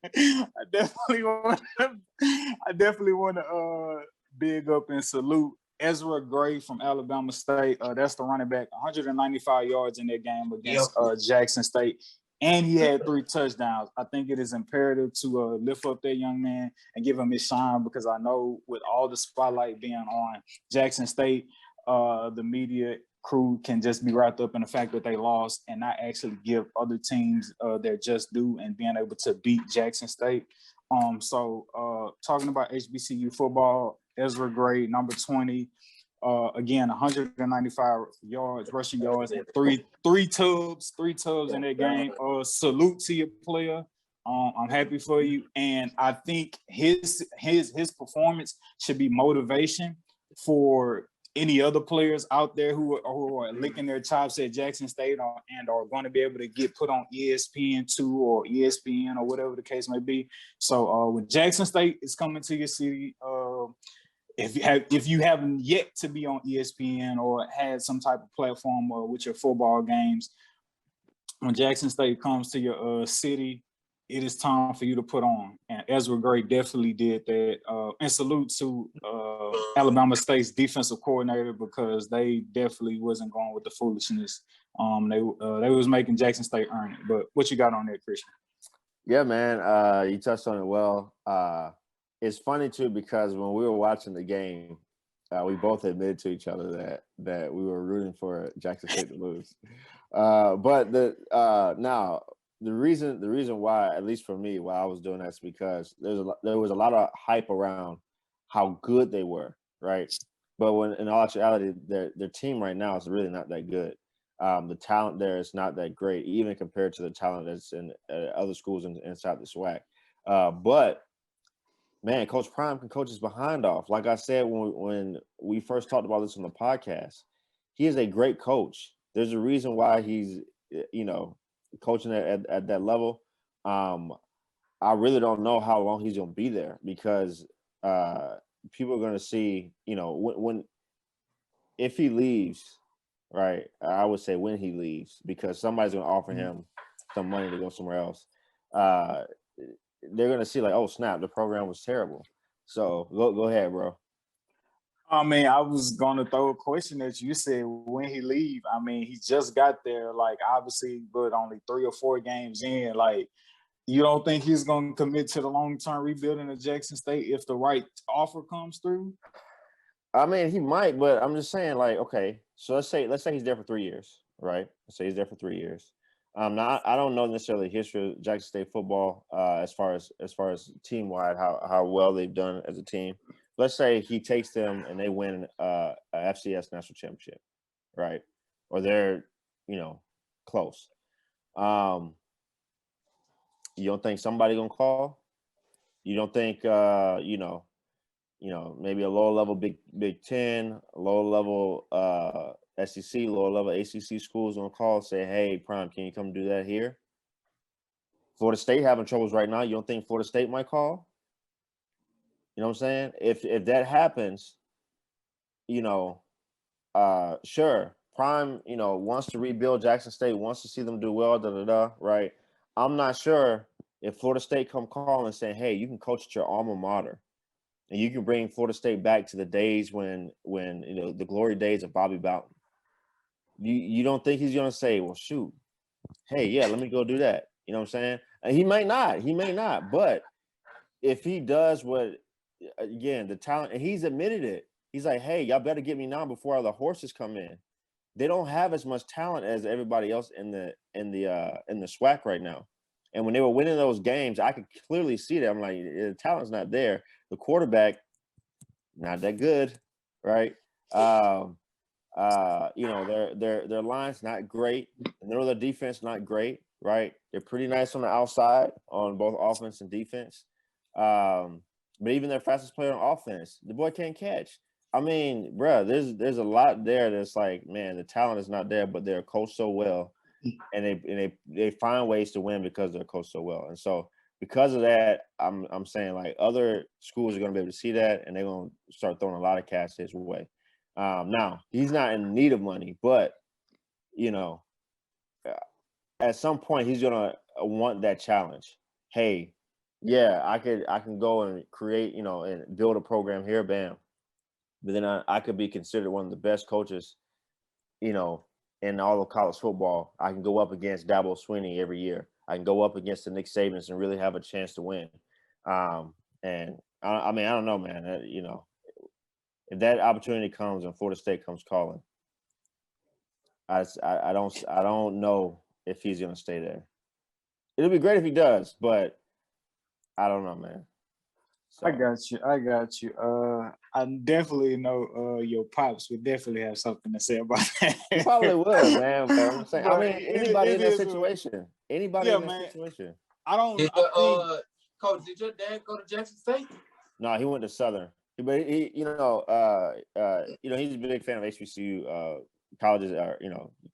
I definitely want to big up and salute Ezra Gray from Alabama State. That's the running back, 195 yards in that game Yep. against Jackson State. And he had 3 touchdowns. I think it is imperative to lift up that young man and give him his shine, because I know with all the spotlight being on Jackson State, the media crew can just be wrapped up in the fact that they lost and not actually give other teams their just due and being able to beat Jackson State. So talking about HBCU football, Ezra Gray, number 20, again, 195 yards, rushing yards, and three tubs in that game. Salute to your player. I'm happy for you, and I think his performance should be motivation for any other players out there who are licking their chops at Jackson State and are going to be able to get put on ESPN2 or ESPN or whatever the case may be. So when Jackson State is coming to your city, if you haven't yet to be on ESPN or had some type of platform with your football games, when Jackson State comes to your city, it is time for you to put on. And Ezra Gray definitely did that. And salute to Alabama State's defensive coordinator, because they definitely wasn't going with the foolishness. They was making Jackson State earn it. But what you got on that, Christian? Yeah, man, you touched on it well. It's funny too, because when we were watching the game, we both admitted to each other that we were rooting for Jackson State to lose. But now the reason why, at least for me, why I was doing that is because there was a lot of hype around how good they were, right? But when in all actuality, their team right now is really not that good. The talent there is not that great, even compared to the talent that's in other schools inside the SWAC. But man, Coach Prime can coach his behind off. Like I said when we first talked about this on the podcast, he is a great coach. There's a reason why he's, coaching at that level. I really don't know how long he's going to be there, because people are going to see, if he leaves, right? I would say when he leaves, because somebody's going to offer him some money to go somewhere else. They're going to see like, oh snap, the program was terrible. So go ahead, bro. I mean, I was gonna throw a question at you. You said when he leave. I mean, he just got there, like obviously, but only 3 or 4 games in. Like, you don't think he's gonna commit to the long-term rebuilding of Jackson State if the right offer comes through? I mean, he might, but I'm just saying, like, okay, so let's say he's there for 3 years, right? Let's say he's there for 3 years. Now I don't know necessarily the history of Jackson State football as far as team wide, how well they've done as a team. Let's say he takes them and they win a FCS national championship, right? Or they're, close. You don't think somebody gonna call? You don't think maybe a lower level Big Ten, a lower level SEC, lower level ACC schools gonna call and say, hey, Prime, can you come do that here? Florida State having troubles right now. You don't think Florida State might call? You know what I'm saying? If that happens, sure, Prime, wants to rebuild Jackson State, wants to see them do well, right? I'm not sure if Florida State come calling and saying, hey, you can coach at your alma mater, and you can bring Florida State back to the days when the glory days of Bobby Bowden. You don't think he's gonna say, well, shoot, hey, yeah, let me go do that. You know what I'm saying? And he may not, but if he does again, the talent, and he's admitted it. He's like, hey, y'all better get me now before all the horses come in. They don't have as much talent as everybody else in the SWAC right now. And when they were winning those games, I could clearly see that. I'm like, the talent's not there. The quarterback, not that good, right? Their line's not great. Their defense not great, right? They're pretty nice on the outside on both offense and defense. But even their fastest player on offense, the boy can't catch. I mean, bro, there's a lot there that's like, man, the talent is not there, but they're coached so well, and they find ways to win because they're coached so well. And so because of that, I'm saying like other schools are going to be able to see that, and they're going to start throwing a lot of cash his way. Now he's not in need of money, but at some point he's going to want that challenge. Hey, yeah, I can go and create, and build a program here, bam. But then I could be considered one of the best coaches, you know, in all of college football. I can go up against Dabo Swinney every year. I can go up against the Nick Sabans and really have a chance to win. And I mean, I don't know, man. If that opportunity comes and Florida State comes calling, I don't know if he's gonna stay there. It'll be great if he does, but I don't know, man. So. I got you. I definitely know your pops would definitely have something to say about that. He probably would, man. But I'm saying, But anybody in that situation. Anybody in that situation. I don't. Coach, did your dad go to Jackson State? No, he went to Southern. But he's a big fan of HBCU colleges,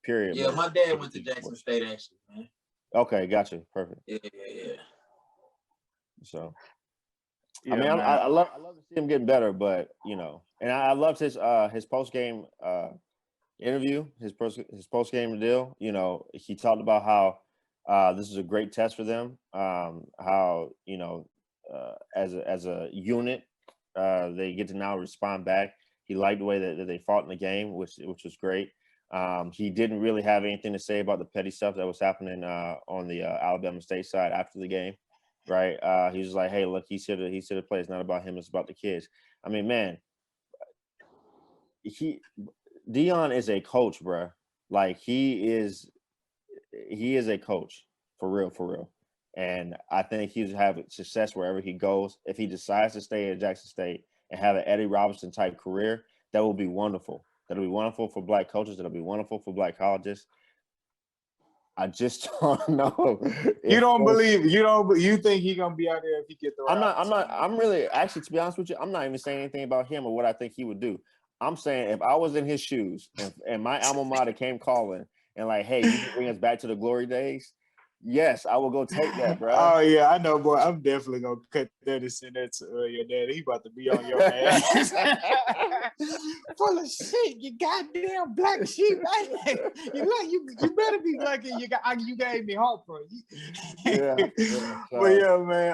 period. Yeah, my dad went to Jackson State actually, man. Okay, gotcha. Perfect. Yeah. So, yeah, I mean, I love to see him getting better, but and I loved his post game interview, his post game deal. He talked about how this is a great test for them. How as a unit, they get to now respond back. He liked the way that they fought in the game, which was great. He didn't really have anything to say about the petty stuff that was happening on the Alabama State side after the game, right? He was like, "Hey, look, he's here to play. It's not about him. It's about the kids." I mean, man, Deion is a coach, bro. Like he is a coach for real. And I think he's have success wherever he goes. If he decides to stay at Jackson State and have an Eddie Robinson type career, that will be wonderful. That'll be wonderful for Black coaches. That'll be wonderful for Black colleges. I just don't know. You think he's gonna be out there if he get the right I'm really actually, to be honest with you, I'm not even saying anything about him or what I think he would do. I'm saying if I was in his shoes and my alma mater came calling and like, hey, you can bring us back to the glory days, yes, I will go take that, bro. Oh yeah, I know, boy. I'm definitely gonna cut that and send that to your dad. He about to be on your ass. Full of shit, you goddamn black sheep. You better be lucky. You gave me hope, bro. Yeah. But yeah, man.